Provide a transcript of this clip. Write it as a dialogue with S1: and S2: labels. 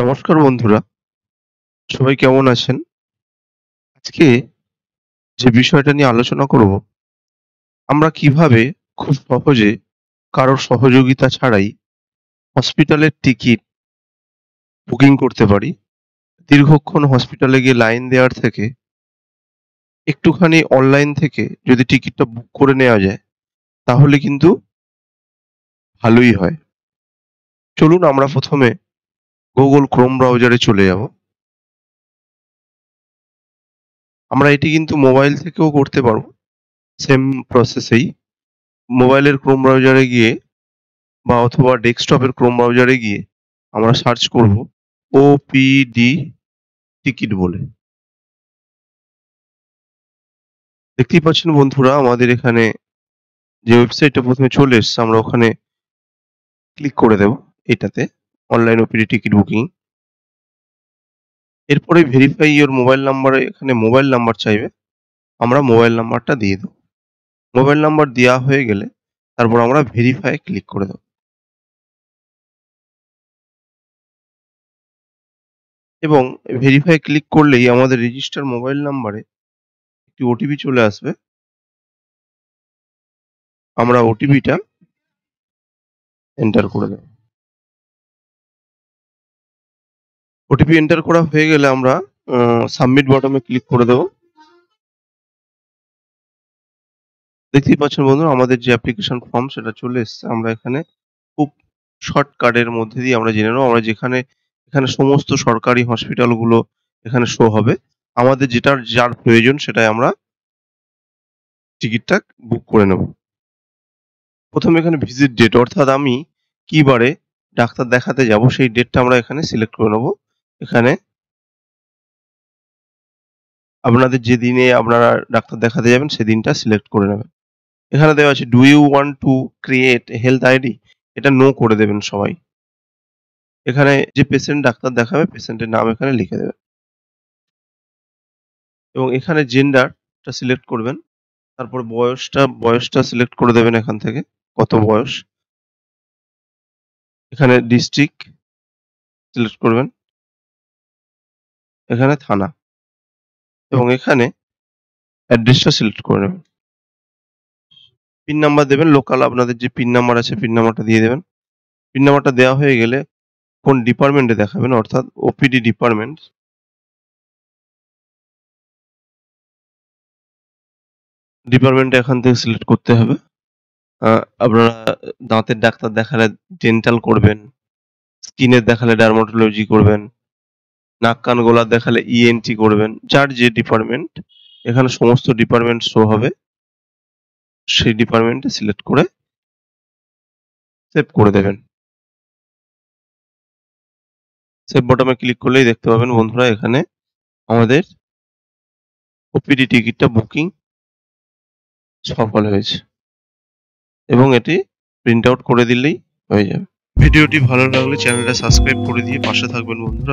S1: নমস্কার বন্ধুরা, সবাই কেমন আছেন? আজকে যে বিষয়টা নিয়ে আলোচনা করব, আমরা কিভাবে খুব সহজে কারোর সহযোগিতা ছাড়াই হসপিটালের টিকিট বুকিং করতে পারি। দীর্ঘক্ষণ হসপিটালে গিয়ে লাইন দেওয়ার থেকে একটুখানি অনলাইন থেকে যদি টিকিটটা বুক করে নেওয়া যায়, তাহলে কিন্তু ভালোই হয়। চলুন আমরা ১ম এ Google Chrome ব্রাউজারে চলে যাব। আমরা এটি কিন্তু মোবাইল থেকেও করতে পারব, সেম প্রসেসেই। মোবাইলের Chrome ব্রাউজারে গিয়ে বা অথবা ডেস্কটপের ক্রোম ব্রাউজারে গিয়ে আমরা সার্চ করব ওপিডি টিকিট বলে। দেখতেই পাচ্ছেন বন্ধুরা, আমাদের এখানে যে ওয়েবসাইটটা ১ম এ চলে এসছে, আমরা ওখানে ক্লিক করে দেব এটাতে, অনলাইন ওপিডি টিকিট বুকিং। এরপরে ভেরিফাই ইওর মোবাইল নাম্বারে এখানে মোবাইল নাম্বার চাইবে। আমরা মোবাইল নাম্বারটা দিয়ে দেব। মোবাইল নাম্বার দেওয়া হয়ে গেলে তারপর আমরা ভেরিফাই এ ক্লিক করে দেব। এবং ভেরিফাই ক্লিক করলেই আমাদের রেজিস্টার মোবাইল নাম্বারে একটি ওটিপি চলে আসবে। আমরা ওটিপিটা এন্টার করে দেব। ওটিপি এন্টার করা হয়ে গেলে আমরা সাবমিট বাটনে ক্লিক করে দেব। দেখতেই পাচ্ছেন বন্ধুরা, আমাদের যে অ্যাপ্লিকেশন ফর্ম সেটা চলে এসছে। আমরা এখানে খুব শর্টকাটের মধ্যে দিয়ে আমরা জেনে নেব। আমরা এখানে সমস্ত সরকারি হসপিটালগুলো এখানে শো হবে। আমাদের যার প্রয়োজন সেটাই আমরা টিকিটটা বুক করে নেব। প্রথমে এখানে ভিজিট ডেট, অর্থাৎ আমি কি বারে ডাক্তার দেখাতে যাব সেই ডেটটা আমরা এখানে সিলেক্ট করে নেব। এখানে আপনাদের যে দিনে আপনারা ডাক্তার দেখাতে যাবেন সেদিনটা সিলেক্ট করে নেবেন। এখানে দেওয়া আছে do you want to create health ID, এটা নো করে দেবেন সবাই। এখানে যে পেশেন্ট ডাক্তার দেখাবে পেশেন্টের নাম এখানে লিখে দেবেন এবং এখানে জেন্ডারটা সিলেক্ট করবেন। তারপর বয়সটা সিলেক্ট করে দেবেন এখান থেকে, কত বয়স। এখানে ডিস্ট্রিক্ট সিলেক্ট করবেন, এখানে থানা এবং এখানে অ্যাড্রেসটা সিলেক্ট করে নেবেন। পিন নাম্বার দেবেন, লোকাল আপনাদের যে পিন নাম্বার আছে পিন নাম্বারটা দিয়ে দেবেন। পিন নাম্বারটা দেওয়া হয়ে গেলে কোন ডিপার্টমেন্টে দেখাবেন, অর্থাৎ ওপিডি ডিপার্টমেন্টটা এখান থেকে সিলেক্ট করতে হবে। আপনারা দাঁতের ডাক্তার দেখালে ডেন্টাল করবেন, স্কিনের দেখালে ডার্মাটোলজি করবেন, নাক কান গলার দেখালে ইএনটি করবেন। যার যে ডিপার্টমেন্ট, এখানে সমস্ত ডিপার্টমেন্ট শো হবে। সেই ডিপার্টমেন্টে সিলেক্ট করে সেভ করে দেবেন। সেভ বটমে ক্লিক করলেই দেখতে পাবেন বন্ধুরা, এখানে আমাদের ওপিডি টিকিটটা বুকিং সফল হয়েছে এবং এটি প্রিন্ট আউট করে দিলেই হয়ে যাবে। ভিডিওটি ভালো লাগলে চ্যানেলটা সাবস্ক্রাইব করে দিয়ে পাশে থাকবেন বন্ধুরা।